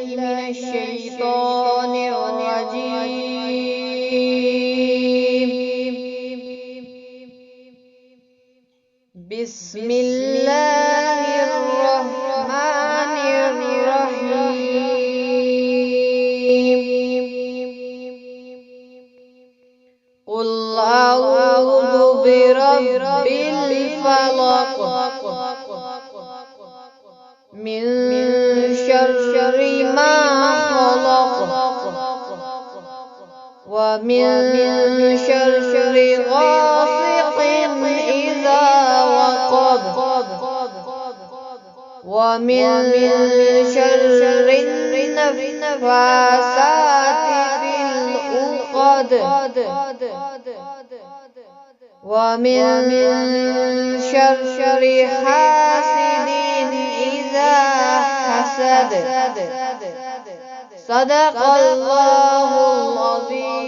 من الشيطان الرجيم. بسم الله الرحمن الرحيم. قل أعوذ برب الفلق من شر ما خلق ومن شر غاسق إذا وقب ومن شر النفاثات في العقد ومن شر حاسد إذا حسد. صدق الله العظيم.